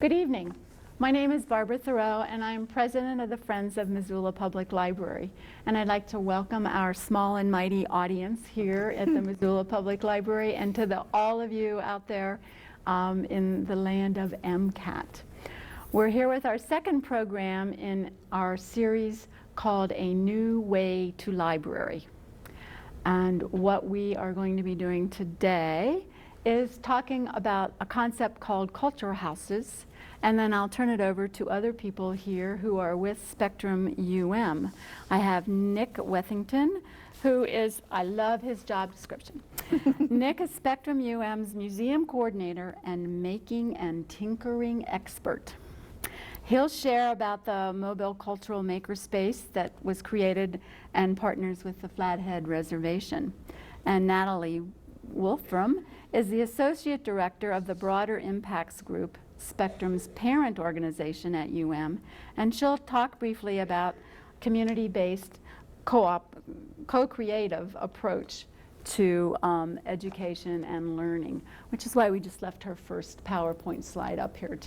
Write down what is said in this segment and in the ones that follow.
Good evening. My name is Barbara Thoreau, and I'm president of the Friends of Missoula Public Library. And I'd like to welcome our small and mighty audience here at the Missoula Public Library, and to all of you out there in the land of MCAT. We're here with our second program in our series called A New Way to Library. And what we are going to be doing today is talking about a concept called culture houses, and then I'll turn it over to other people here who are with Spectrum UM. I have Nick Wethington, who is, I love his job description. Nick is Spectrum UM's museum coordinator and making and tinkering expert. He'll share about the mobile cultural makerspace that was created and partners with the Flathead Reservation. And Natalie Wolfram is the Associate Director of the Broader Impacts Group, Spectrum's parent organization at UM, and she'll talk briefly about community-based co-creative approach to education and learning, which is why we just left her first PowerPoint slide up here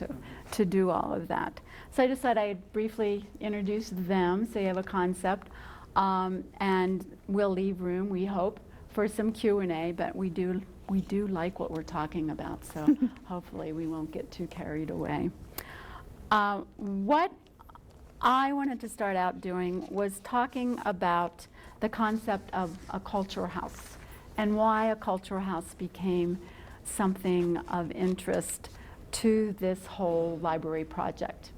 to do all of that. So I just thought I'd briefly introduce them so you have a concept, and we'll leave room, we hope, for some Q&A, but we do like what we're talking about, so hopefully we won't get too carried away. What I wanted to start out doing was talking about the concept of a culture house and why a culture house became something of interest to this whole library project.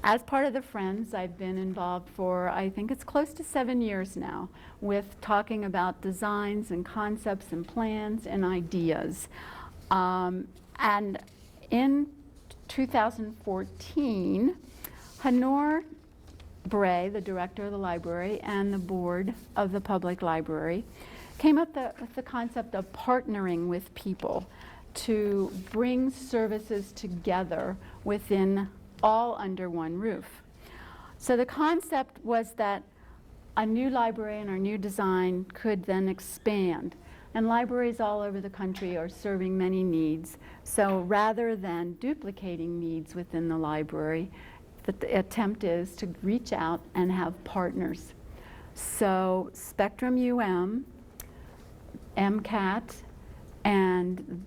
As part of the Friends, I've been involved for, I think it's close to 7 years now, with talking about designs and concepts and plans and ideas. And in 2014, Honor Bray, the director of the library, and the board of the public library came up with the concept of partnering with people to bring services together within all under one roof. So the concept was that a new library and our new design could then expand. And libraries all over the country are serving many needs. So rather than duplicating needs within the library, the attempt is to reach out and have partners. So Spectrum UM, MCAT, and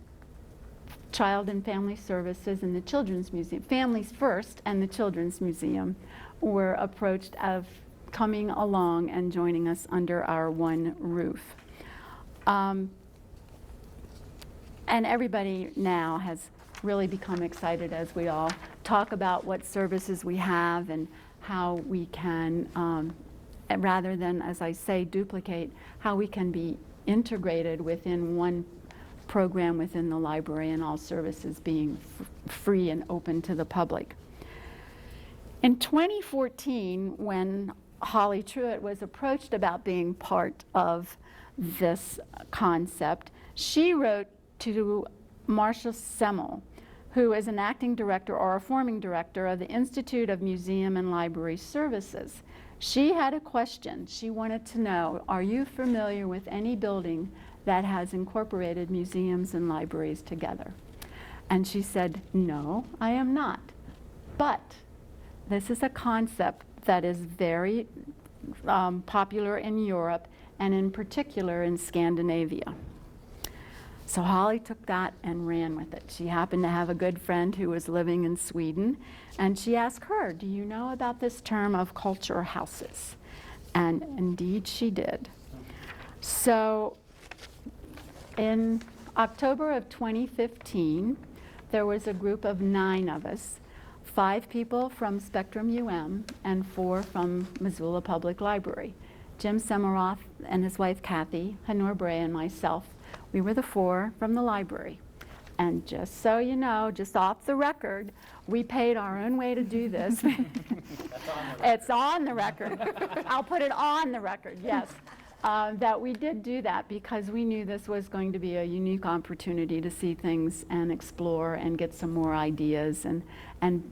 Child and Family Services and the Children's Museum, Families First and the Children's Museum, were approached of coming along and joining us under our one roof. And everybody now has really become excited as we all talk about what services we have and how we can, rather than, as I say, duplicate, how we can be integrated within one program within the library and all services being free and open to the public. In 2014, when Holly Truitt was approached about being part of this concept, she wrote to Marcia Semmel, who is an acting director or a forming director of the Institute of Museum and Library Services. She had a question. She wanted to know, are you familiar with any building that has incorporated museums and libraries together? And she said, no, I am not. But this is a concept that is very popular in Europe and in particular in Scandinavia. So Holly took that and ran with it. She happened to have a good friend who was living in Sweden, and she asked her, do you know about this term of culture houses? And indeed she did. So in October of 2015, there was a group of 9 of us, 5 people from Spectrum UM and 4 from Missoula Public Library. Jim Semaroff and his wife Kathy, Honor Bray, and myself. We were the 4 from the library. And just so you know, just off the record, we paid our own way to do this. It's on the record. I'll put it on the record, yes. That we did do that because we knew this was going to be a unique opportunity to see things and explore and get some more ideas and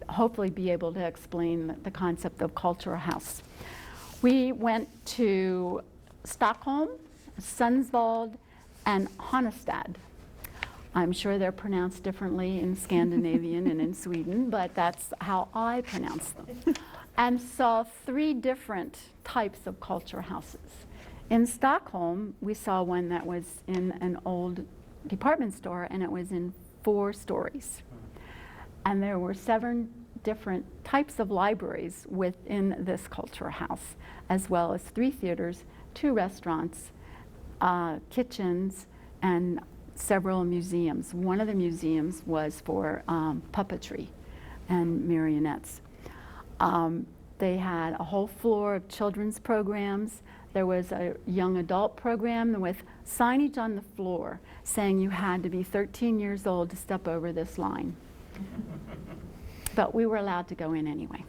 hopefully be able to explain the concept of culture house. We went to Stockholm, Sundsvall, and Honnestad. I'm sure they're pronounced differently in Scandinavian and in Sweden, but that's how I pronounce them. And saw 3 different types of culture houses. In Stockholm, we saw one that was in an old department store, and it was in 4 stories. And there were 7 different types of libraries within this culture house, as well as 3 theaters, 2 restaurants, kitchens, and several museums. One of the museums was for puppetry and marionettes. They had a whole floor of children's programs. There was a young adult program with signage on the floor saying you had to be 13 years old to step over this line. But we were allowed to go in anyway.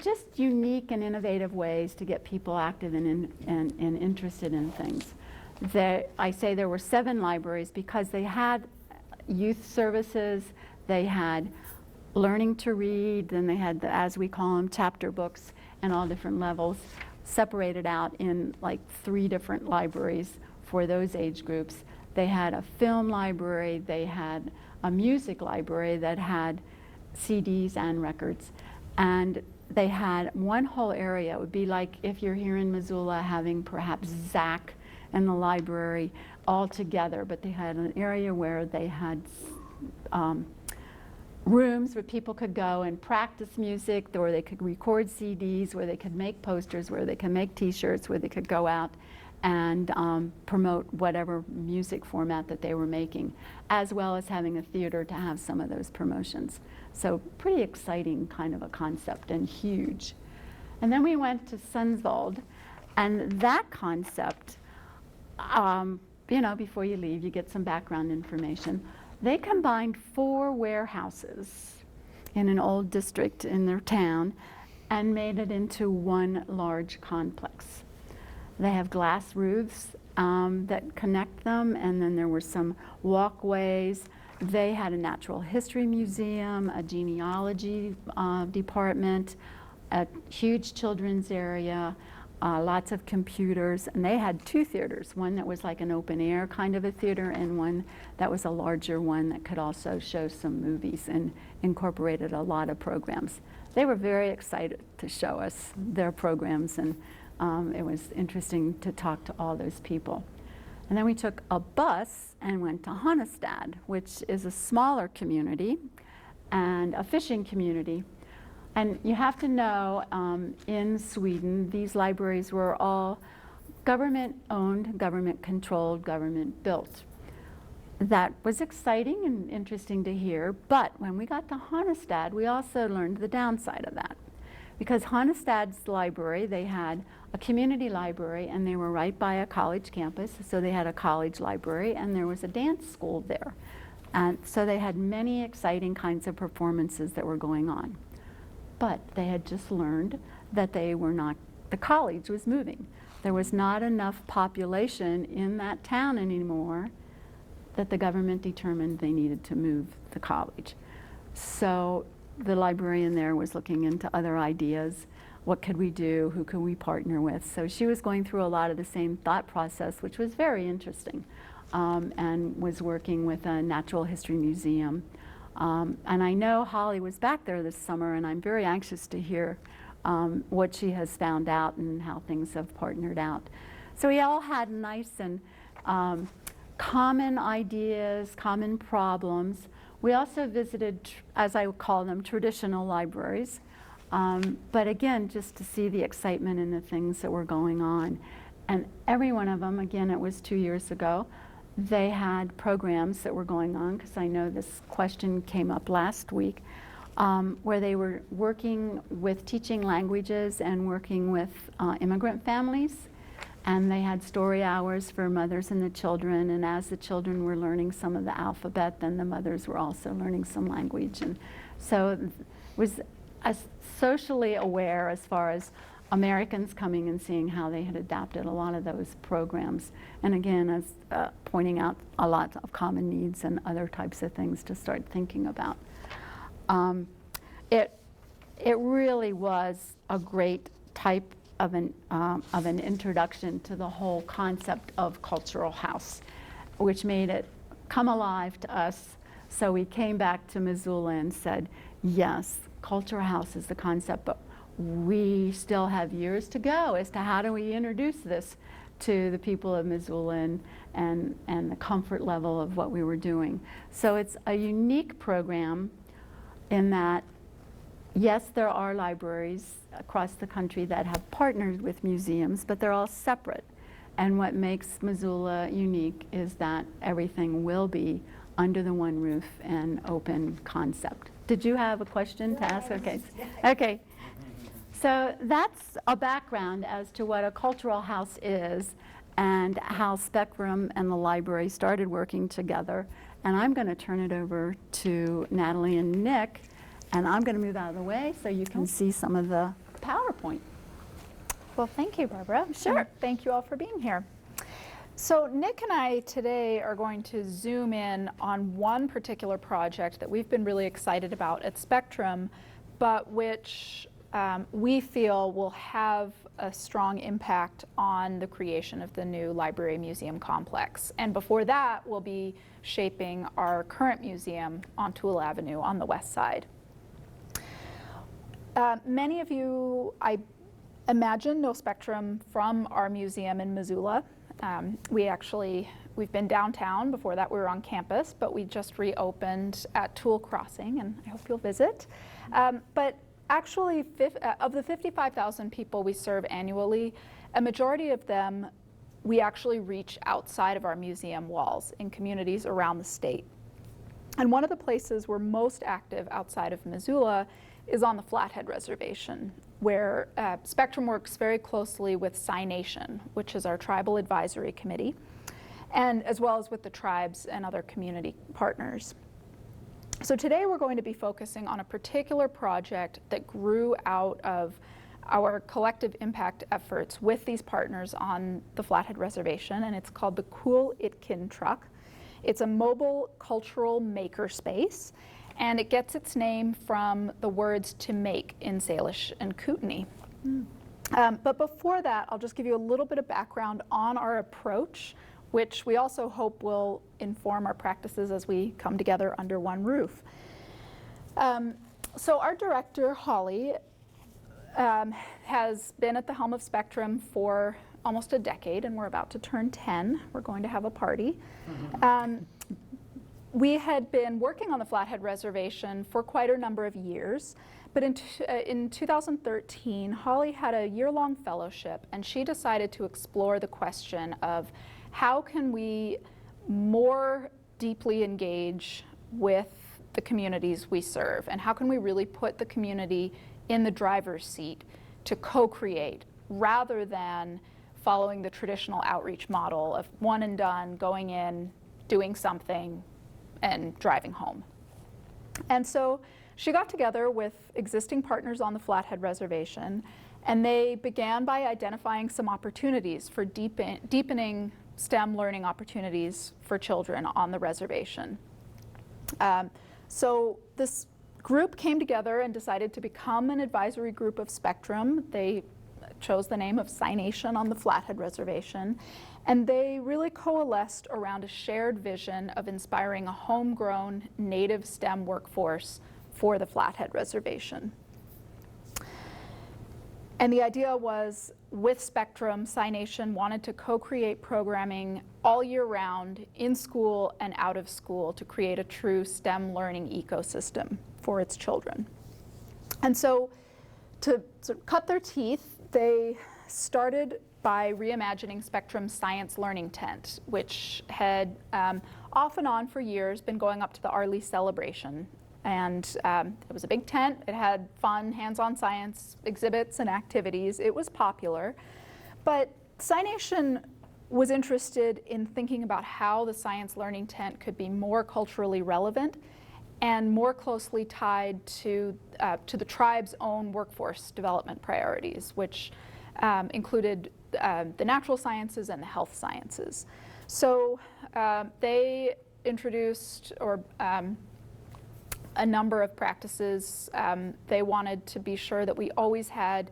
Just unique and innovative ways to get people active and interested in things. I say there were 7 libraries because they had youth services, they had learning to read, then they had, as we call them, chapter books and all different levels, separated out in like 3 different libraries for those age groups. They had a film library, they had a music library that had CDs and records, and they had one whole area. It would be like if you're here in Missoula having perhaps Zach and the library all together, but they had an area where they had rooms where people could go and practice music, or they could record CDs, where they could make posters, where they could make t-shirts, where they could go out and promote whatever music format that they were making, as well as having a theater to have some of those promotions. So pretty exciting kind of a concept and huge. And then we went to Sundsvall, and that concept, you know, before you leave, you get some background information. They combined 4 warehouses in an old district in their town and made it into one large complex. They have glass roofs that connect them, and then there were some walkways. They had a natural history museum, a genealogy department, a huge children's area, lots of computers, and they had 2 theaters, one that was like an open air kind of a theater, and one that was a larger one that could also show some movies and incorporated a lot of programs. They were very excited to show us their programs, and it was interesting to talk to all those people. And then we took a bus and went to Hannestad, which is a smaller community and a fishing community. And you have to know, in Sweden, these libraries were all government-owned, government-controlled, government-built. That was exciting and interesting to hear, but when we got to Hannestad, we also learned the downside of that. Because Hannestad's library, they had a community library, and they were right by a college campus, so they had a college library, and there was a dance school there. And so they had many exciting kinds of performances that were going on. But they had just learned that the college was moving. There was not enough population in that town anymore that the government determined they needed to move the college. So the librarian there was looking into other ideas. What could we do? Who could we partner with? So she was going through a lot of the same thought process, which was very interesting, and was working with a natural history museum. And I know Holly was back there this summer, and I'm very anxious to hear what she has found out and how things have partnered out. So we all had nice and common ideas, common problems. We also visited, as I would call them, traditional libraries. But again, just to see the excitement and the things that were going on. And every one of them, again, it was 2 years ago, they had programs that were going on, because I know this question came up last week, where they were working with teaching languages and working with immigrant families. And they had story hours for mothers and the children, and as the children were learning some of the alphabet, then the mothers were also learning some language. And so it was socially aware as far as Americans coming and seeing how they had adapted a lot of those programs. And again, as pointing out a lot of common needs and other types of things to start thinking about. It really was a great type of an introduction to the whole concept of cultural house, which made it come alive to us. So we came back to Missoula and said, yes, Cultural House is the concept, but we still have years to go as to how do we introduce this to the people of Missoula and the comfort level of what we were doing. So it's a unique program in that, yes, there are libraries across the country that have partnered with museums, but they're all separate. And what makes Missoula unique is that everything will be under the one roof and open concept. Did you have a question to ask? Okay. Okay. So that's a background as to what a cultural house is and how Spectrum and the library started working together. And I'm going to turn it over to Natalie and Nick, and I'm going to move out of the way so you can see some of the PowerPoint. Well, thank you, Barbara. Sure. And thank you all for being here. So Nick and I today are going to zoom in on one particular project that we've been really excited about at Spectrum, but which we feel will have a strong impact on the creation of the new library museum complex. And before that, we'll be shaping our current museum on Toole Avenue on the west side. Many of you, I imagine, know Spectrum from our museum in Missoula. We've been downtown. Before that, we were on campus, but we just reopened at Toole Crossing, and I hope you'll visit. But actually, of the 55,000 people we serve annually, a majority of them we actually reach outside of our museum walls in communities around the state. And one of the places we're most active outside of Missoula is on the Flathead Reservation, where Spectrum works very closely with Sign Nation, which is our tribal advisory committee, and as well as with the tribes and other community partners. So today we're going to be focusing on a particular project that grew out of our collective impact efforts with these partners on the Flathead Reservation, and it's called the Cool Itkin Truck. It's a mobile cultural makerspace, and it gets its name from the words to make in Salish and Kootenai. But before that, I'll just give you a little bit of background on our approach, which we also hope will inform our practices as we come together under one roof. So our director, Holly, has been at the helm of Spectrum for almost a decade, and we're about to turn 10. We're going to have a party. We had been working on the Flathead Reservation for quite a number of years, but in 2013, Holly had a year-long fellowship, and she decided to explore the question of how can we more deeply engage with the communities we serve, and how can we really put the community in the driver's seat to co-create rather than following the traditional outreach model of one and done, going in, doing something, and driving home. And so she got together with existing partners on the Flathead Reservation, and they began by identifying some opportunities for deepening STEM learning opportunities for children on the reservation. So this group came together and decided to become an advisory group of Spectrum. They chose the name of Sign Nation on the Flathead Reservation, and they really coalesced around a shared vision of inspiring a homegrown native STEM workforce for the Flathead Reservation. And the idea was, with Spectrum, Sign Nation wanted to co-create programming all year round, in school and out of school, to create a true STEM learning ecosystem for its children. And so, to sort of cut their teeth, they started by reimagining Spectrum's Science Learning Tent, which had off and on for years been going up to the Arley Celebration. And it was a big tent. It had fun, hands-on science exhibits and activities. It was popular. But Sign Nation was interested in thinking about how the Science Learning Tent could be more culturally relevant and more closely tied to the tribe's own workforce development priorities, which included the natural sciences and the health sciences. So they introduced a number of practices. They wanted to be sure that we always had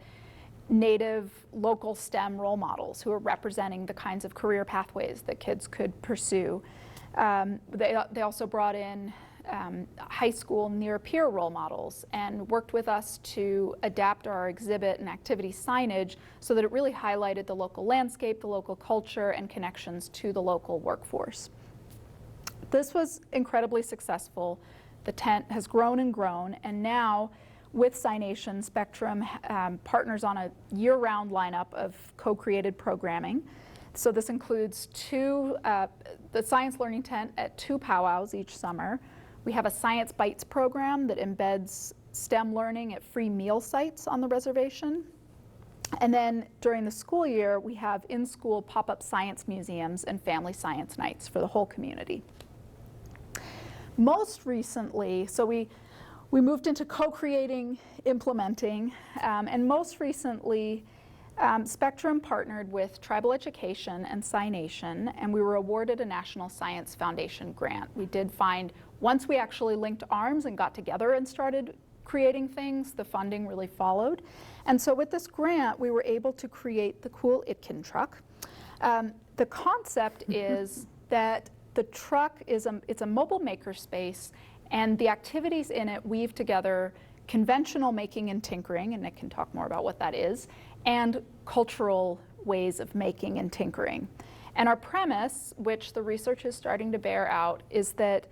native local STEM role models who are representing the kinds of career pathways that kids could pursue. They also brought in high school near-peer role models and worked with us to adapt our exhibit and activity signage so that it really highlighted the local landscape, the local culture, and connections to the local workforce. This was incredibly successful. The tent has grown and grown, and now with Signation, Spectrum partners on a year-round lineup of co-created programming. So this includes the Science Learning Tent at 2 powwows each summer. We have a Science Bites program that embeds STEM learning at free meal sites on the reservation. And then during the school year, we have in-school pop-up science museums and family science nights for the whole community. Most recently, so we moved into co-creating, implementing, and most recently, Spectrum partnered with Tribal Education and Signation, and we were awarded a National Science Foundation grant. We did find, once we actually linked arms and got together and started creating things, the funding really followed. And so with this grant, we were able to create the cool Itkin truck. The concept is that the truck it's a mobile makerspace, and the activities in it weave together conventional making and tinkering, and Nick can talk more about what that is, and cultural ways of making and tinkering. And our premise, which the research is starting to bear out, is that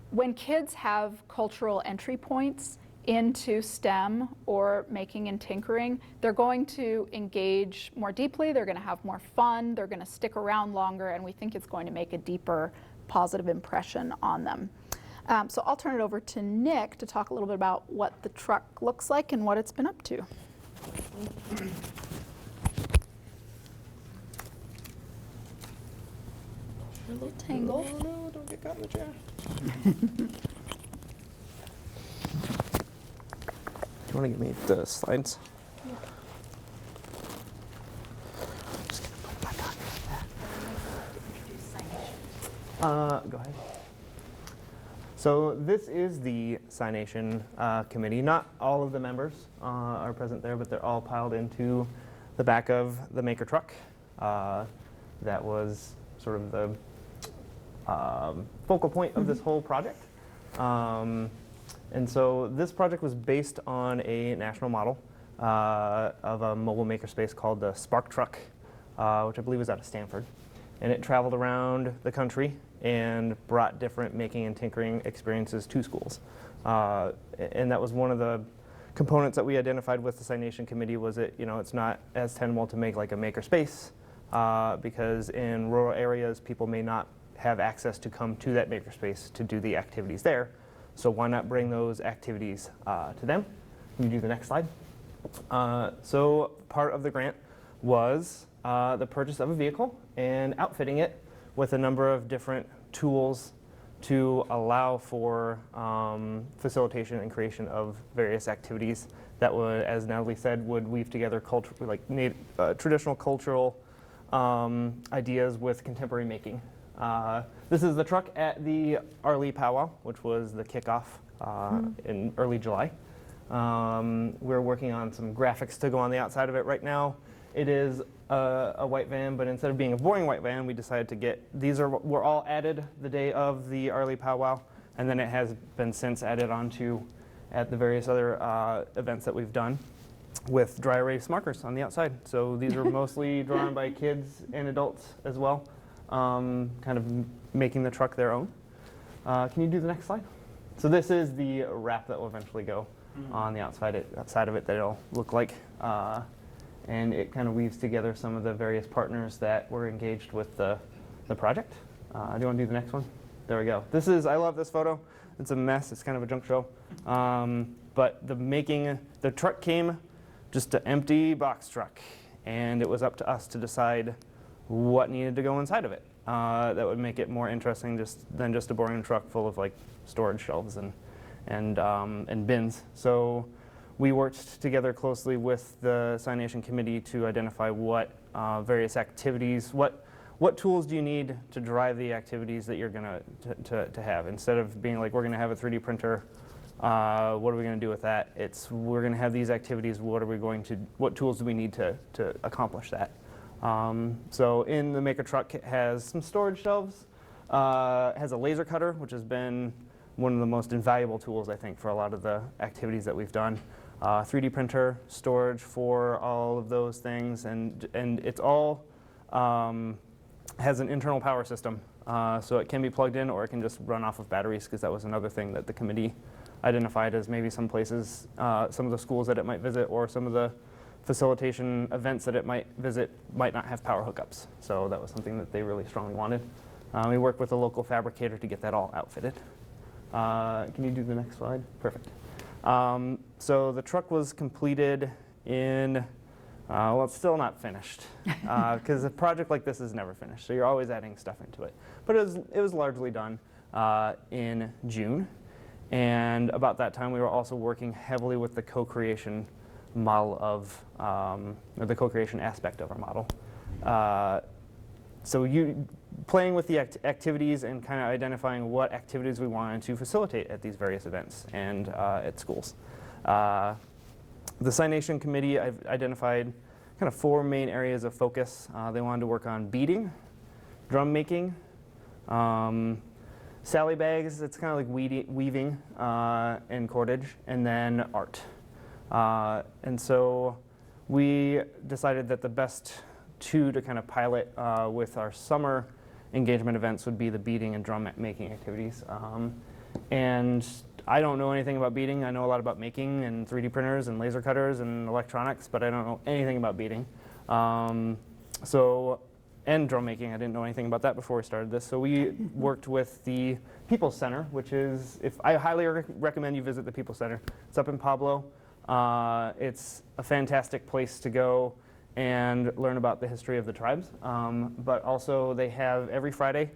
when kids have cultural entry points into STEM or making and tinkering, they're going to engage more deeply, they're going to have more fun, they're going to stick around longer, and we think it's going to make a deeper positive impression on them. So I'll turn it over to Nick to talk a little bit about what the truck looks like and what it's been up to. A little tangle. Oh no, don't get caught in the chair. Do you want to give me the slides? Yeah. Just gonna put my document back. Go ahead. So this is the Signation committee. Not all of the members are present there, but they're all piled into the back of the maker truck. That was sort of the focal point of this whole project. And so this project was based on a national model of a mobile makerspace called the Spark Truck, which I believe was out of Stanford. And it traveled around the country and brought different making and tinkering experiences to schools. And that was one of the components that we identified with the Signation Committee was that, you know, it's not as tenable to make like a makerspace because in rural areas, people may not have access to come to that makerspace to do the activities there. So why not bring those activities to them? Can you do the next slide? So part of the grant was the purchase of a vehicle and outfitting it with a number of different tools to allow for facilitation and creation of various activities that would, as Natalie said, would weave together traditional cultural ideas with contemporary making. This is the truck at the Arlie Powwow, which was the kickoff in early July. We're working on some graphics to go on the outside of it right now. It is a white van, but instead of being a boring white van, we decided to get, were all added the day of the Arlie Powwow, and then it has been since added onto at the various other events that we've done with dry erase markers on the outside. So these are mostly drawn by kids and adults as well, kind of making the truck their own. Can you do the next slide? So this is the wrap that will eventually go on the outside of it that it'll look like. And it kind of weaves together some of the various partners that were engaged with the project. Do you want to do the next one? There we go. I love this photo. It's a mess. It's kind of a junk show. But the truck came just an empty box truck. And it was up to us to decide what needed to go inside of it. That would make it more interesting than just a boring truck full of like storage shelves and bins. So we worked together closely with the Signation Committee to identify what various activities, what tools do you need to drive the activities that you're going to have. Instead of being like, we're going to have a 3D printer, what are we going to do with that? We're going to have these activities, what tools do we need to accomplish that? So in the maker truck, it has some storage shelves, has a laser cutter, which has been one of the most invaluable tools, I think, for a lot of the activities that we've done. 3D printer, storage for all of those things, and it's all has an internal power system. So it can be plugged in or it can just run off of batteries, because that was another thing that the committee identified as maybe some places, some of the schools that it might visit or some of the facilitation events that it might visit might not have power hookups. So that was something that they really strongly wanted. We worked with a local fabricator to get that all outfitted. Can you do the next slide? Perfect. So the truck was completed in, well, it's still not finished, because a project like this is never finished. So you're always adding stuff into it. But it was largely done in June. And about that time, we were also working heavily with the co-creation model of, or the co-creation aspect of our model. So playing with the activities and kind of identifying what activities we wanted to facilitate at these various events and at schools. The Signation Committee, I've identified kind of 4 main areas of focus. They wanted to work on beading, drum making, sally bags, it's kind of like weaving and cordage, and then art. And so we decided that the best 2 to kind of pilot with our summer engagement events would be the beading and drum making activities. And I don't know anything about beading. I know a lot about making and 3D printers and laser cutters and electronics, but I don't know anything about beading. And drum making, I didn't know anything about that before we started this. So we worked with the People's Center, which is, I highly recommend you visit the People's Center. It's up in Pablo. It's a fantastic place to go and learn about the history of the tribes. But also they have every Friday,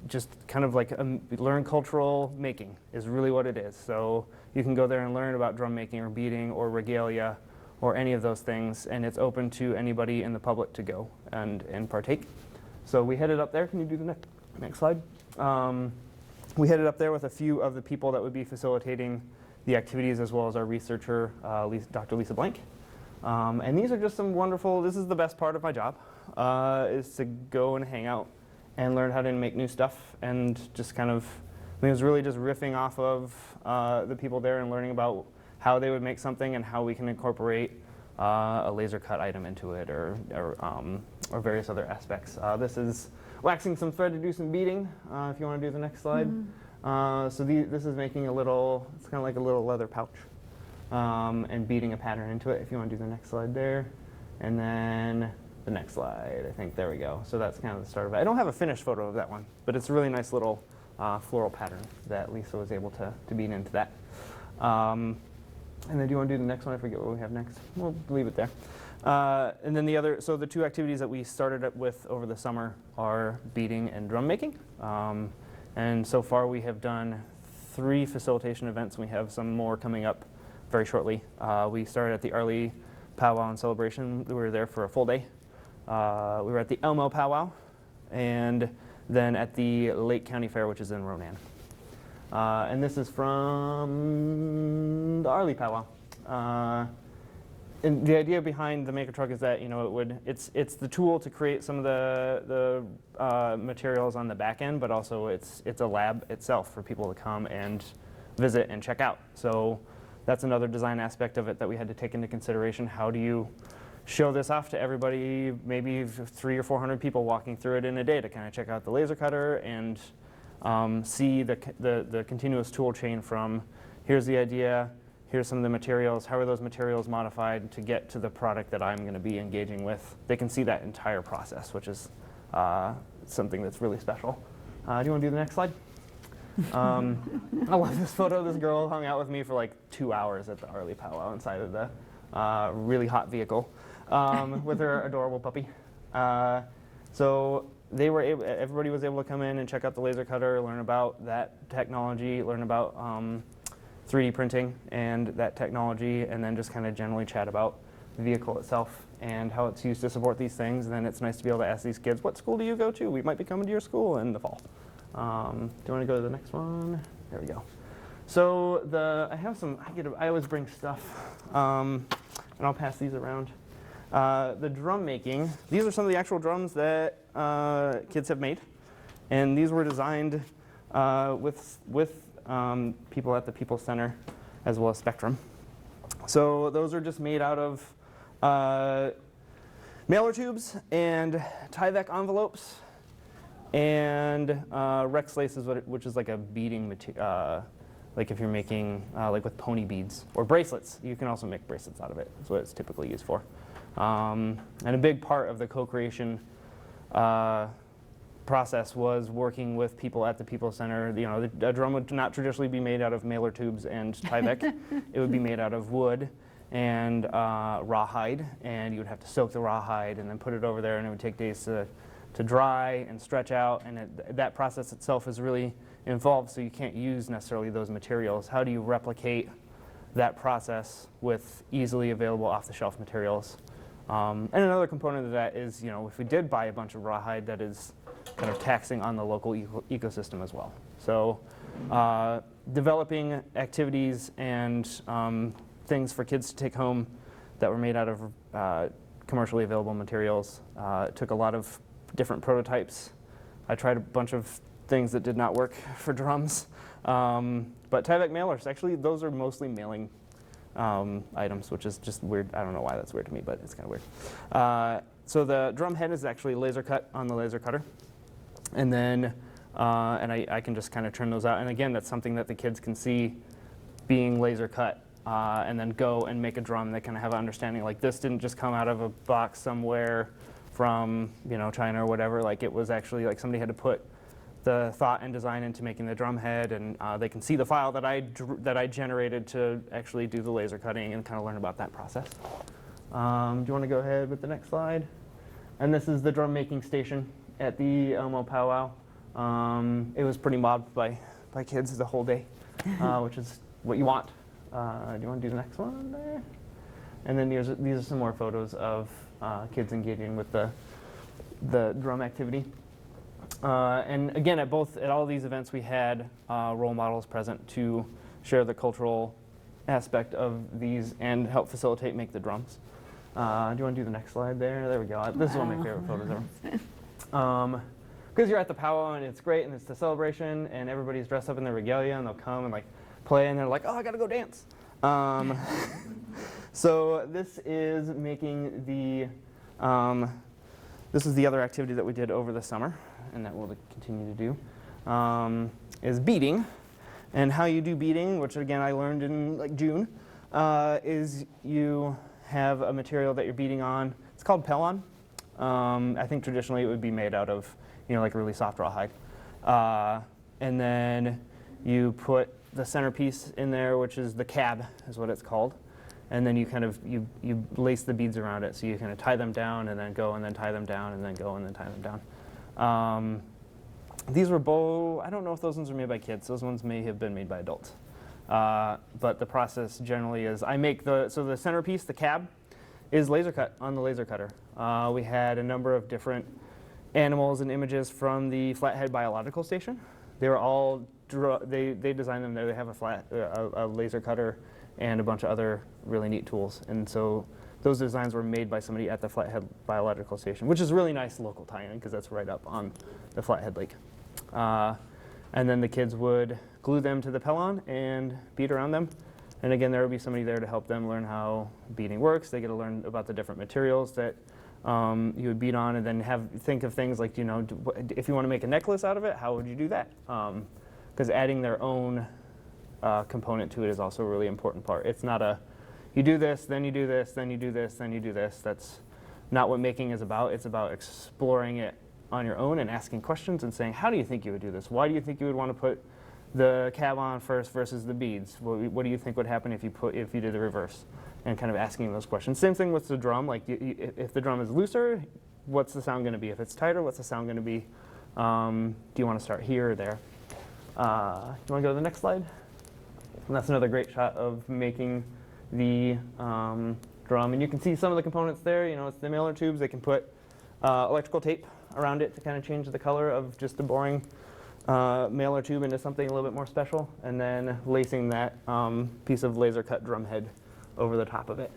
just kind of like learn cultural making is really what it is. So you can go there and learn about drum making or beading or regalia or any of those things, and it's open to anybody in the public to go and partake. So we headed up there. Can you do the next slide? We headed up there with a few of the people that would be facilitating the activities, as well as our researcher, Dr. Lisa Blank. And these are just some wonderful, this is the best part of my job, is to go and hang out and learn how to make new stuff, and just kind of, I mean, it was really just riffing off of the people there and learning about how they would make something and how we can incorporate a laser cut item into it, or various other aspects. This is waxing some thread to do some beading, if you want to do the next slide. So this is making a little, it's kind of like a little leather pouch, and beading a pattern into it, if you want to do the next slide there. And then the next slide, I think, there we go. So that's kind of the start of it. I don't have a finished photo of that one, but it's a really nice little floral pattern that Lisa was able to bead into that. And then do you want to do the next one? I forget what we have next. We'll leave it there. And then so the 2 activities that we started up with over the summer are beading and drum making. And so far we have done 3 facilitation events. We have some more coming up very shortly. We started at the Arley Powwow and Celebration. We were there for a full day. We were at the Elmo Powwow, and then at the Lake County Fair, which is in Ronan. And this is from the Arley Powwow. And the idea behind the Maker Truck is that, you know, it's the tool to create some of the materials on the back end, but also it's a lab itself for people to come and visit and check out. So that's another design aspect of it that we had to take into consideration. How do you show this off to everybody, maybe 300 or 400 people walking through it in a day, to kind of check out the laser cutter and see the continuous tool chain from here's the idea, here's some of the materials, how are those materials modified to get to the product that I'm going to be engaging with. They can see that entire process, which is something that's really special. Do you want to do the next slide? I love this photo. This girl hung out with me for like 2 hours at the Arley Powwow inside of the really hot vehicle with her adorable puppy. So everybody was able to come in and check out the laser cutter, learn about that technology, learn about 3D printing and that technology, and then just kind of generally chat about the vehicle itself and how it's used to support these things. And then it's nice to be able to ask these kids, what school do you go to? We might be coming to your school in the fall. Do you want to go to the next one? There we go. So I always bring stuff, and I'll pass these around. The drum making, these are some of the actual drums that kids have made. And these were designed with people at the People's Center as well as Spectrum. So those are just made out of mailer tubes and Tyvek envelopes and Rex laces, which is like a beading material, like if you're making like with pony beads or bracelets. You can also make bracelets out of it. That's what it's typically used for. And a big part of the co-creation process was working with people at the People's Center. You know, a drum would not traditionally be made out of mailer tubes and Tyvek. It would be made out of wood and rawhide, and you would have to soak the rawhide and then put it over there, and it would take days to dry and stretch out, and that process itself is really involved, so you can't use necessarily those materials. How do you replicate that process with easily available off-the-shelf materials? And another component of that is, you know, if we did buy a bunch of rawhide, that is kind of taxing on the local ecosystem as well. So developing activities and things for kids to take home that were made out of commercially available materials. It took a lot of different prototypes. I tried a bunch of things that did not work for drums. But Tyvek mailers, actually those are mostly mailing items, which is just weird. I don't know why that's weird to me, but it's kind of weird. So the drum head is actually laser cut on the laser cutter. And then, I can just kind of turn those out. And again, that's something that the kids can see being laser cut and then go and make a drum. They kind of have an understanding, like this didn't just come out of a box somewhere from, you know, China or whatever. Like it was actually like somebody had to put the thought and design into making the drum head, and they can see the file that I generated to actually do the laser cutting and kind of learn about that process. Do you want to go ahead with the next slide? And this is the drum making station at the Elmo powwow. It was pretty mobbed by kids the whole day, which is what you want. Do you want to do the next one there? And then these are some more photos of kids engaging with the drum activity. And again, at all these events, we had role models present to share the cultural aspect of these and help facilitate make the drums. Do you want to do the next slide there? There we go. This is one of my favorite photos ever. Because you're at the powwow and it's great and it's the celebration and everybody's dressed up in their regalia and they'll come and like play and they're like, oh, I gotta go dance. So this is making this is the other activity that we did over the summer and that we'll continue to do, is beading. And how you do beading, which again I learned in like June, is you have a material that you're beading on. It's called Pellon. I think traditionally it would be made out of, you know, like really soft rawhide. And then you put the centerpiece in there, which is the cab, is what it's called. And then you kind of, you lace the beads around it. So you kind of tie them down and then go and then tie them down and then go and then tie them down. These were both, I don't know if those ones were made by kids. Those ones may have been made by adults. But the process generally is I make so the centerpiece, the cab, is laser cut on the laser cutter. We had a number of different animals and images from the Flathead Biological Station. They were all, they designed them there. They have a laser cutter and a bunch of other really neat tools. And so those designs were made by somebody at the Flathead Biological Station, which is a really nice local tie-in because that's right up on the Flathead Lake. And then the kids would glue them to the Pellon and bead around them. And again, there would be somebody there to help them learn how beading works. They get to learn about the different materials that you would bead on, and then think of things like, you know, if you want to make a necklace out of it, how would you do that? Because adding their own component to it is also a really important part. It's not you do this, then you do this, then you do this, then you do this. That's not what making is about. It's about exploring it on your own and asking questions and saying, how do you think you would do this? Why do you think you would want to put the cab on first versus the beads? What do you think would happen if you did the reverse? And kind of asking those questions. Same thing with the drum. Like if the drum is looser, what's the sound going to be? If it's tighter, what's the sound going to be? Do you want to start here or there? Do you want to go to the next slide? And that's another great shot of making the drum. And you can see some of the components there. You know, it's the mailer tubes. They can put electrical tape around it to kind of change the color of just a boring mailer tube into something a little bit more special. And then lacing that piece of laser cut drum head over the top of it.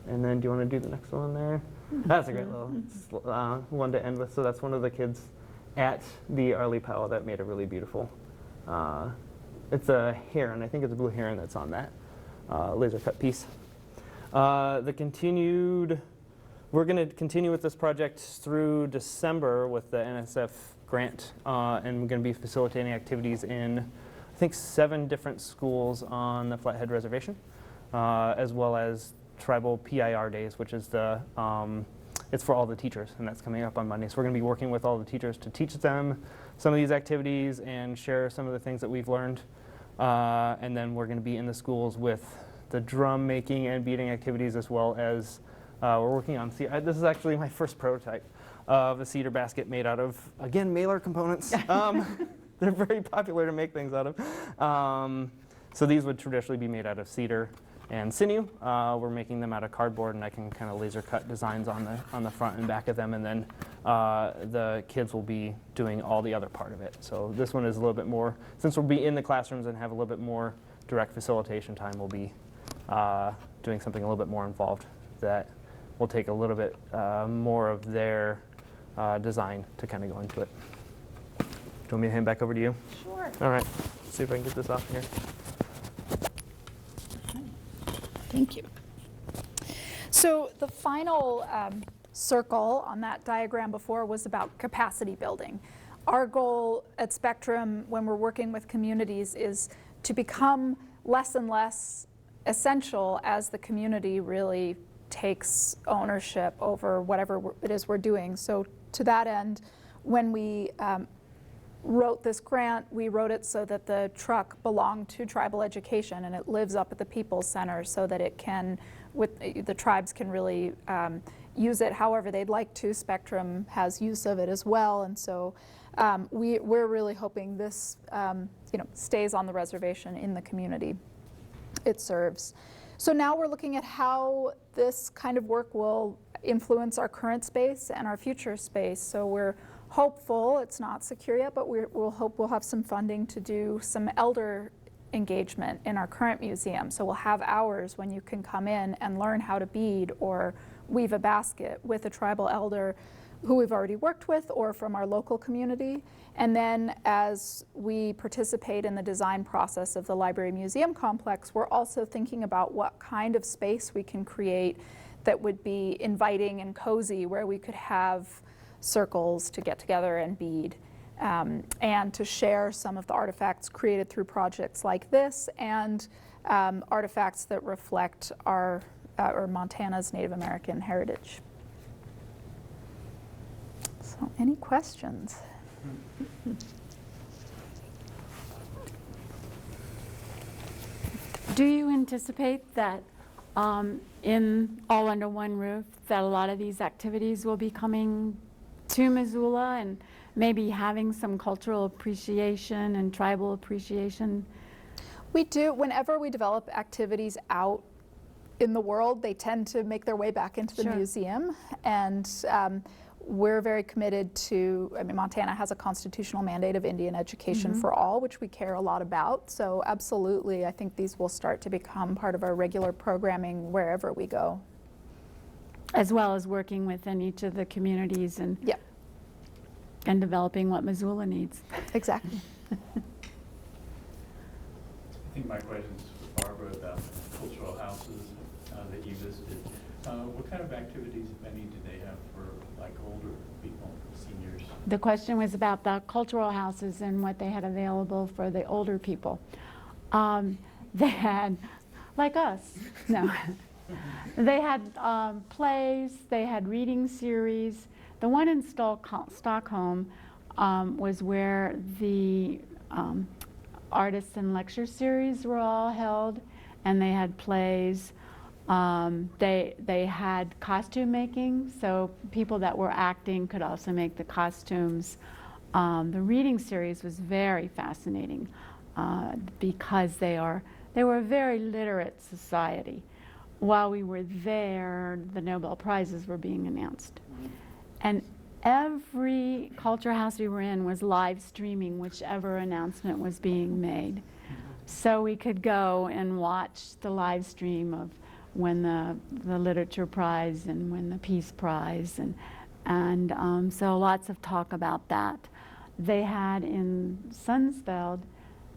And then do you want to do the next one there? That's a great little one to end with. So that's one of the kids at the Arlie Powell that made a really beautiful, it's a heron, I think it's a blue heron that's on that laser cut piece. We're going to continue with this project through December with the NSF grant, and we're going to be facilitating activities in, I think, 7 different schools on the Flathead Reservation, as well as tribal PIR days, which is it's for all the teachers, and that's coming up on Monday. So we're going to be working with all the teachers to teach them some of these activities and share some of the things that we've learned. And then we're going to be in the schools with the drum making and beating activities, as well as we're working on, this is actually my first prototype of a cedar basket made out of, again, mailer components. They're very popular to make things out of. So these would traditionally be made out of cedar and sinew. We're making them out of cardboard, and I can kind of laser cut designs on the front and back of them, and then the kids will be doing all the other part of it. So this one is a little bit more, since we'll be in the classrooms and have a little bit more direct facilitation time, we'll be doing something a little bit more involved that will take a little bit more of their design to kind of go into it. Do you want me to hand back over to you? Sure. All right, let's see if I can get this off here. Thank you. So the final circle on that diagram before was about capacity building. Our goal at Spectrum when we're working with communities is to become less and less essential as the community really takes ownership over whatever it is we're doing. So to that end, when we wrote this grant, we wrote it so that the truck belonged to tribal education, and it lives up at the People's Center so that it can, the tribes can really use it however they'd like to. Spectrum has use of it as well, and so we're really hoping this stays on the reservation in the community it serves. So now we're looking at how this kind of work will influence our current space and our future space. So we're hopeful, it's not secure yet, but we'll hope we'll have some funding to do some elder engagement in our current museum. So we'll have hours when you can come in and learn how to bead or weave a basket with a tribal elder who we've already worked with or from our local community. And then as we participate in the design process of the library museum complex, we're also thinking about what kind of space we can create that would be inviting and cozy, where we could have circles to get together and bead, and to share some of the artifacts created through projects like this, and artifacts that reflect our or Montana's Native American heritage. So, any questions? Do you anticipate that in all under one roof that a lot of these activities will be coming to Missoula and maybe having some cultural appreciation and tribal appreciation? We do. Whenever we develop activities out in the world, they tend to make their way back into the Sure. museum, and we're very committed to, Montana has a constitutional mandate of Indian education for all, which we care a lot about. So absolutely, I think these will start to become part of our regular programming wherever we go. As well as working within each of the communities and Yep, and developing what Missoula needs. exactly. I think my question's for Barbara about cultural houses that you listed. What kind of activities, if any, do they have for like older people, seniors? The question was about the cultural houses and what they had available for the older people. They had, like us, no. They had plays, they had reading series. The one in Stockholm was where the artists and lecture series were all held, and they had plays. They had costume making, so people that were acting could also make the costumes. The reading series was very fascinating because they were a very literate society. While we were there, the Nobel Prizes were being announced. And every culture house we were in was live streaming whichever announcement was being made. So we could go and watch the live stream of win the Literature Prize and win the Peace Prize, and so lots of talk about that. They had in Sundsveld,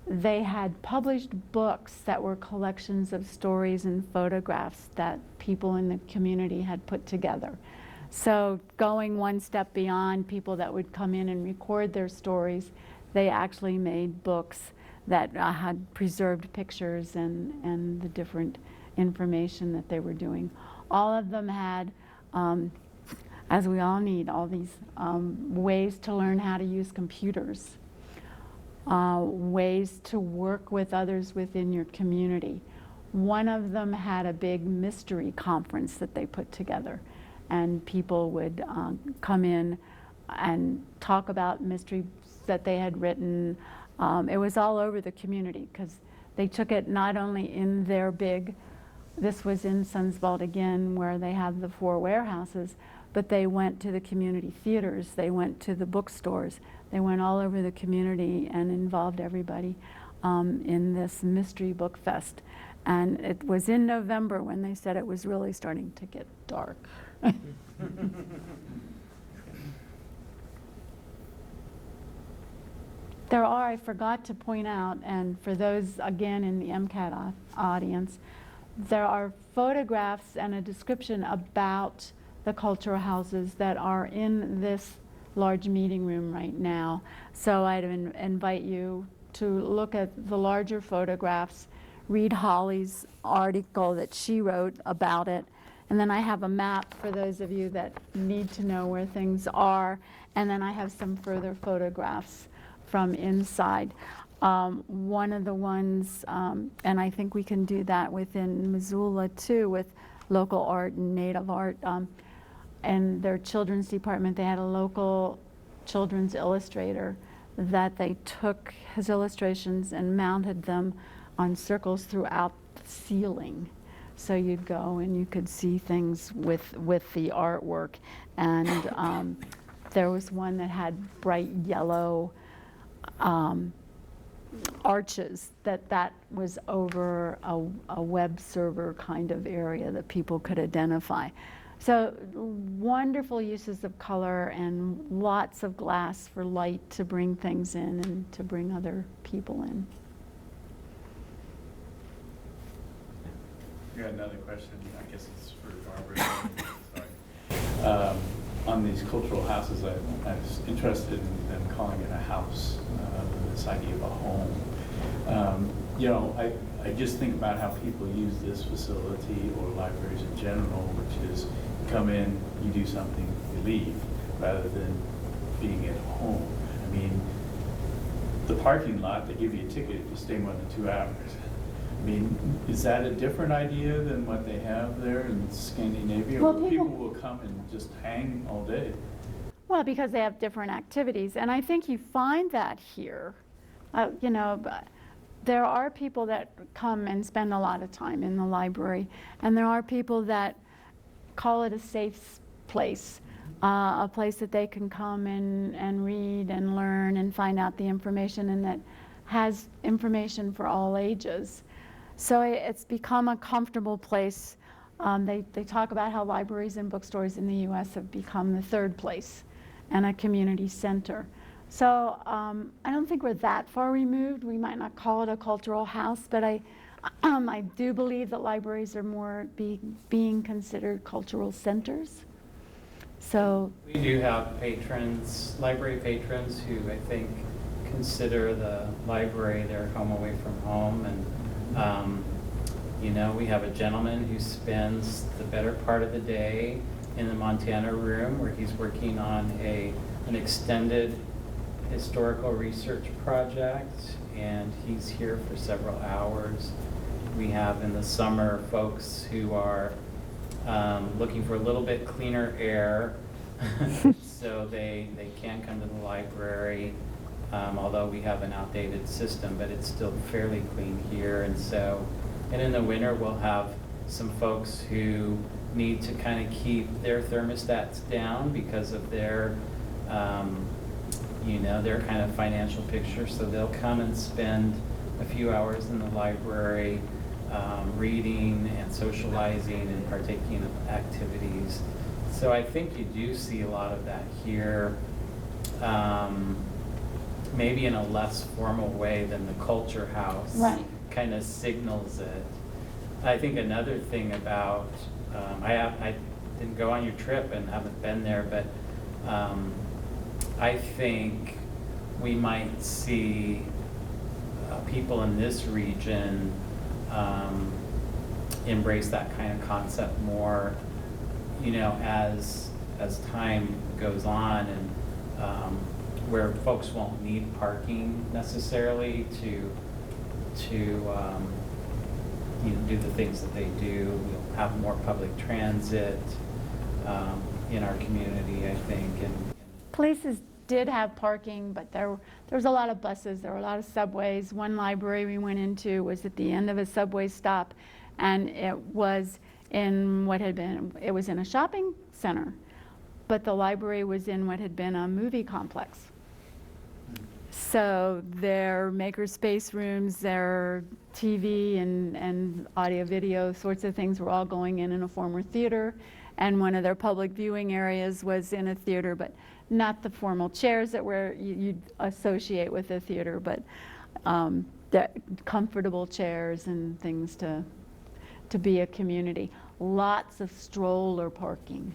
they had published books that were collections of stories and photographs that people in the community had put together. So going one step beyond people that would come in and record their stories, they actually made books that had preserved pictures and the different information that they were doing. All of them had, as we all need, all these ways to learn how to use computers, ways to work with others within your community. One of them had a big mystery conference that they put together, and people would come in and talk about mysteries that they had written. It was all over the community because they took it not only in their big, this was in Sundsveld again where they have the 4 warehouses, but they went to the community theaters, they went to the bookstores, they went all over the community and involved everybody in this mystery book fest. And it was in November when they said it was really starting to get dark. There are, I forgot to point out, and for those again in the MCAT audience, there are photographs and a description about the cultural houses that are in this large meeting room right now. So I'd invite you to look at the larger photographs, read Holly's article that she wrote about it, and then I have a map for those of you that need to know where things are, and then I have some further photographs from inside. One of the ones, and I think we can do that within Missoula too, with local art and native art. And their children's department, they had a local children's illustrator that they took his illustrations and mounted them on circles throughout the ceiling. So you'd go and you could see things with the artwork. And there was one that had bright yellow arches that was over a web server kind of area that people could identify. So wonderful uses of color and lots of glass for light to bring things in and to bring other people in. I got another question, I guess it's for Barbara. Sorry. On these cultural houses, I was interested in them calling it a house, this idea of a home. You know, I just think about how people use this facility or libraries in general, which is you come in, you do something, you leave, rather than being at home. I mean, the parking lot, they give you a ticket if you stay more than 2 hours. I mean, is that a different idea than what they have there in Scandinavia? Well, where people will come and just hang all day? Well, because they have different activities, and I think you find that here. You know, but there are people that come and spend a lot of time in the library, and there are people that call it a safe place, a place that they can come and read and learn and find out the information, and that has information for all ages. So it's become a comfortable place. They talk about how libraries and bookstores in the U.S. have become the 3rd place and a community center. So I don't think we're that far removed. We might not call it a cultural house, but I do believe that libraries are more being considered cultural centers. So we do have patrons, library patrons, who I think consider the library their home away from home. And you know, we have a gentleman who spends the better part of the day in the Montana room where he's working on an extended historical research project, and he's here for several hours. We have in the summer folks who are looking for a little bit cleaner air, so they can come to the library, although we have an outdated system, but it's still fairly clean here. And in the winter, we'll have some folks who need to kind of keep their thermostats down because of their you know, their kind of financial picture. So they'll come and spend a few hours in the library. reading and socializing and partaking of activities. So I think you do see a lot of that here, maybe in a less formal way than the Culture House Right. kind of signals it. I think another thing about, I didn't go on your trip and haven't been there, but I think we might see people in this region embrace that kind of concept more, you know, as time goes on, and where folks won't need parking necessarily to you know, do the things that they do. We'll have more public transit in our community, I think. And Places did have parking, but there was a lot of buses, there were a lot of subways. One library we went into was at the end of a subway stop, and it was in it was in a shopping center, but the library was in what had been a movie complex. So their makerspace rooms, their TV and audio video sorts of things were all going in a former theater, and one of their public viewing areas was in a theater, but not the formal chairs that you'd associate with a theater, but the comfortable chairs and things to be a community. Lots of stroller parking.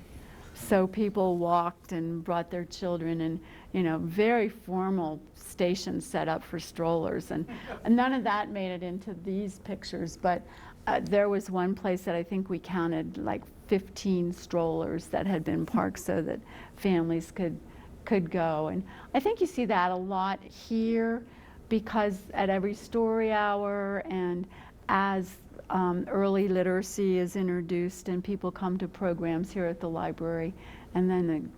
So people walked and brought their children, and, you know, very formal stations set up for strollers. And none of that made it into these pictures, but there was one place that I think we counted like 15 strollers that had been parked so that families could go. And I think you see that a lot here, because at every story hour and as early literacy is introduced and people come to programs here at the library, and then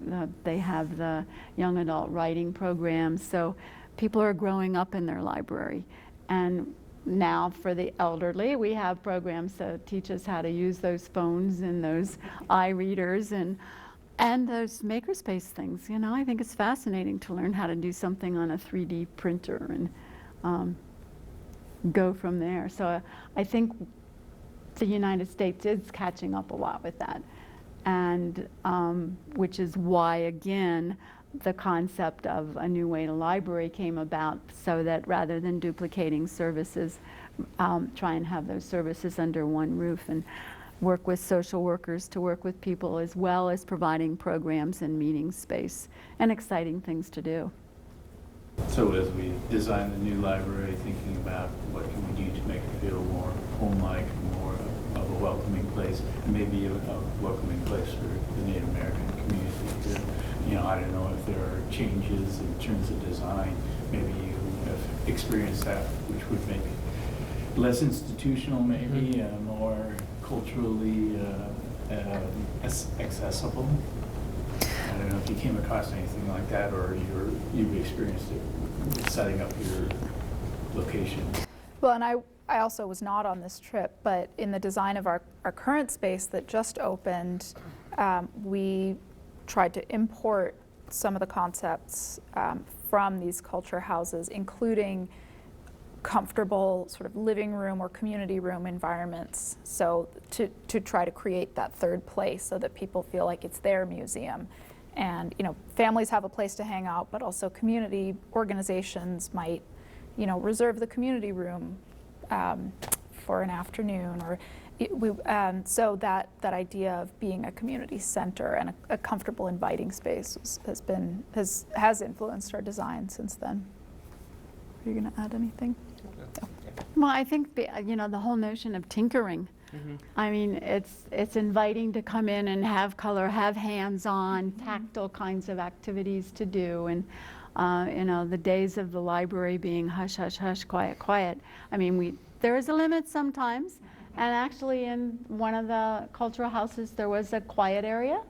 they have the young adult writing programs. So people are growing up in their library. And now for the elderly, we have programs that teach us how to use those phones and those iReaders and those makerspace things. You know, I think it's fascinating to learn how to do something on a 3D printer and go from there. So I think the United States is catching up a lot with that, and which is why, again, the concept of a new way to library came about, so that rather than duplicating services, try and have those services under one roof and work with social workers to work with people, as well as providing programs and meeting space and exciting things to do. So as we design the new library, thinking about what can we do to make it feel more home-like, more of a welcoming place, and maybe a welcoming place for the Native American community here. You know, I don't know if there are changes in terms of design. Maybe you have experienced that, which would make it less institutional, maybe, more culturally accessible. I don't know if you came across anything like that, or you've experienced it setting up your location. Well, and I also was not on this trip, but in the design of our current space that just opened, we tried to import some of the concepts from these culture houses, including comfortable sort of living room or community room environments. So to try to create that third place so that people feel like it's their museum. And, you know, families have a place to hang out, but also community organizations might, you know, reserve the community room for an afternoon, or so that idea of being a community center and a comfortable, inviting space has influenced our design since then. Are you going to add anything? No. Well, I think you know, the whole notion of tinkering. I mean, it's inviting to come in and have color, have hands-on, tactile kinds of activities to do, and you know, the days of the library being hush, hush, hush, quiet, quiet. I mean, there is a limit sometimes, and actually in one of the cultural houses there was a quiet area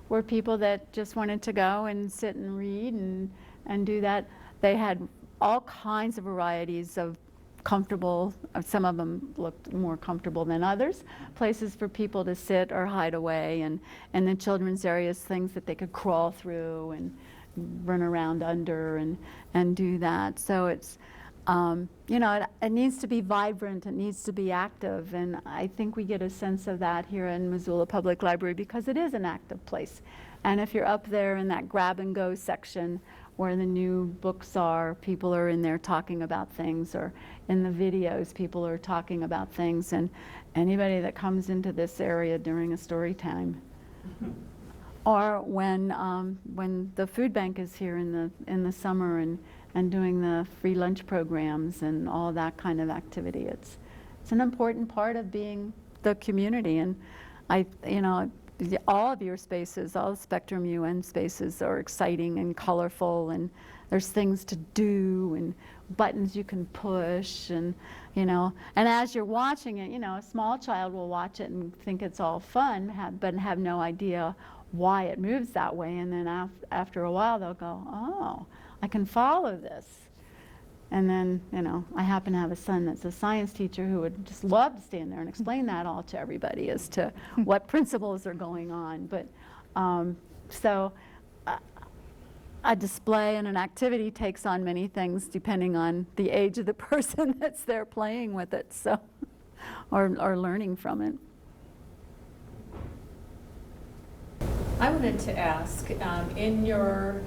where people that just wanted to go and sit and read and do that. They had all kinds of varieties of comfortable, some of them looked more comfortable than others, places for people to sit or hide away, and the children's areas, things that they could crawl through and run around under and do that. So it's, you know, it needs to be vibrant, it needs to be active, and I think we get a sense of that here in Missoula Public Library because it is an active place. And if you're up there in that grab and go section where the new books are, people are in there talking about things, or in the videos, people are talking about things, and anybody that comes into this area during a story time, or when the food bank is here in the summer and doing the free lunch programs and all that kind of activity. It's an important part of being the community. And you know, all of your spaces, all the Spectrum UN spaces are exciting and colorful, and there's things to do and buttons you can push, and you know, and as you're watching it, you know, a small child will watch it and think it's all fun, but have no idea why it moves that way, and then after a while they'll go, oh, I can follow this. And then, you know, I happen to have a son that's a science teacher who would just love to stand there and explain that all to everybody as to what principles are going on. But so a display and an activity takes on many things depending on the age of the person that's there playing with it, so or learning from it. I wanted to ask, in your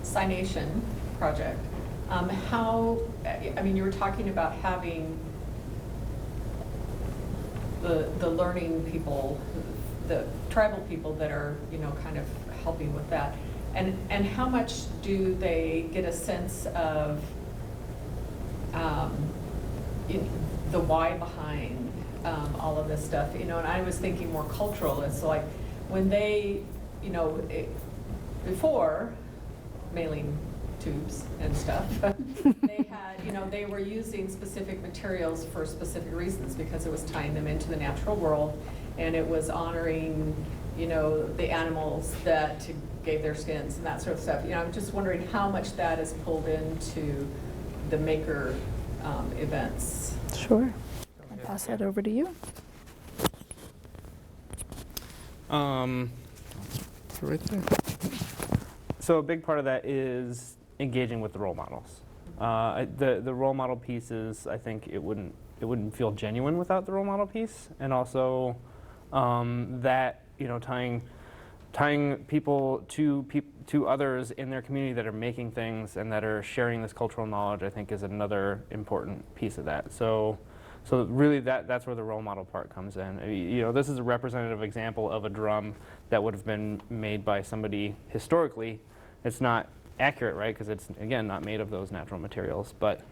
signation project, how, I mean, you were talking about having the learning people, the tribal people that are, you know, kind of helping with that. And how much do they get a sense of the why behind all of this stuff? You know, and I was thinking more cultural. It's like when they, you know, before mailing tubes and stuff, they had, you know, they were using specific materials for specific reasons because it was tying them into the natural world, and it was honoring, you know, the animals that gave their skins and that sort of stuff. You know, I'm just wondering how much that is pulled into the maker events. Sure. I'll pass that over to you. Right there. So a big part of that is engaging with the role models. The role model piece is, I think it wouldn't feel genuine without the role model piece, and also that, you know, tying people to others in their community that are making things and that are sharing this cultural knowledge, I think, is another important piece of that. So really that's where the role model part comes in. You know, this is a representative example of a drum that would have been made by somebody historically. It's not accurate, right, because it's, again, not made of those natural materials. But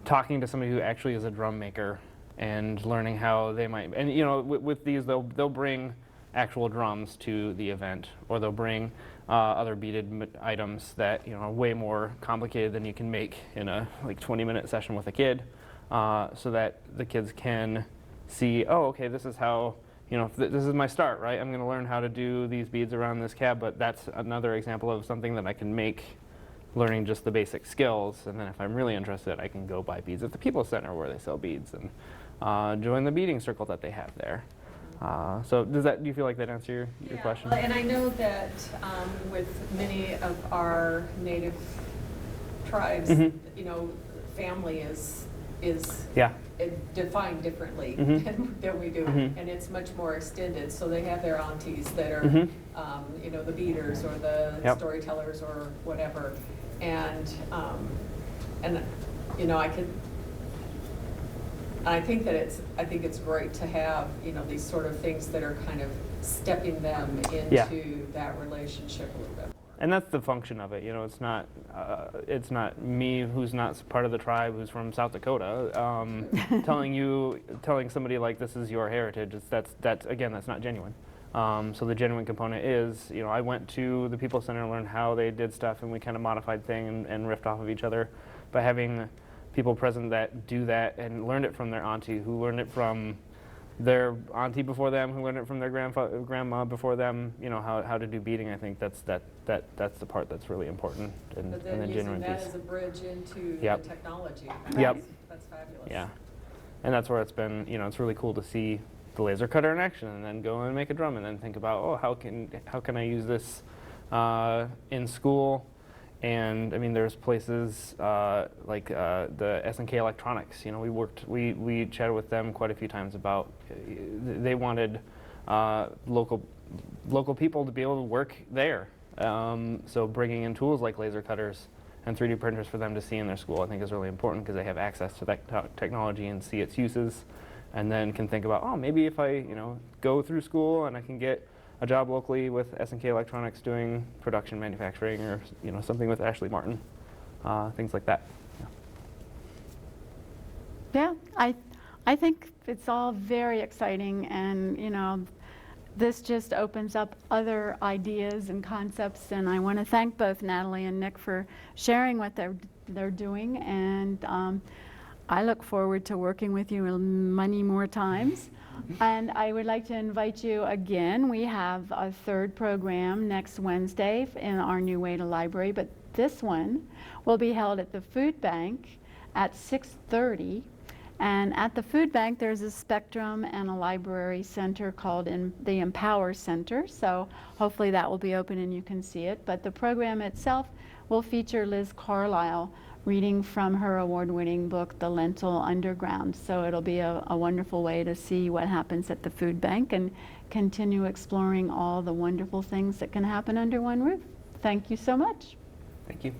talking to somebody who actually is a drum maker and learning how they might, and you know, with these, they'll bring actual drums to the event, or they'll bring other beaded items that, you know, are way more complicated than you can make in a like 20-minute session with a kid, so that the kids can see, oh, okay, this is how, you know, this is my start, right? I'm going to learn how to do these beads around this cab, but that's another example of something that I can make, learning just the basic skills. And then if I'm really interested, I can go buy beads at the People's Center where they sell beads, and join the beading circle that they have there. So do you feel like that answers your question? Well, and I know that with many of our native tribes, you know, family is defined differently than we do, and it's much more extended. So they have their aunties that are, you know, the beaters or the storytellers or whatever, and you know, I think it's great to have, you know, these sort of things that are kind of stepping them into that relationship a little bit more. And that's the function of it. You know, it's not me, who's not part of the tribe, who's from South Dakota, telling somebody like this is your heritage. That's not genuine. So the genuine component is, you know, I went to the People's Center and learned how they did stuff, and we kind of modified things and riffed off of each other. By having people present that do that and learned it from their auntie, who learned it from their auntie before them, who learned it from their grandma before them, you know, how to do beading. I think that's the part that's really important in the genuine using that piece. as a bridge into the technology. That's fabulous. Yeah, and that's where it's been, you know, it's really cool to see the laser cutter in action, and then go and make a drum, and then think about, oh, how can I use this in school, And I mean, there's places like the S&K Electronics. You know, we chatted with them quite a few times about they wanted local people to be able to work there. So bringing in tools like laser cutters and 3D printers for them to see in their school, I think is really important because they have access to that technology and see its uses, and then can think about, oh, maybe if I go through school and I can get a job locally with S&K Electronics doing production manufacturing, or something with Ashley Martin, things like that. Yeah, I think it's all very exciting, and this just opens up other ideas and concepts, and I want to thank both Natalie and Nick for sharing what they're doing, and I look forward to working with you many more times. And I would like to invite you again. We have a third program next Wednesday in our New Way to Library, but this one will be held at the food bank at 6:30. And at the food bank, there's a spectrum and a library center called the Empower Center. So hopefully that will be open and you can see it. But the program itself will feature Liz Carlisle reading from her award-winning book, The Lentil Underground. So it'll be a wonderful way to see what happens at the food bank and continue exploring all the wonderful things that can happen under one roof. Thank you so much. Thank you.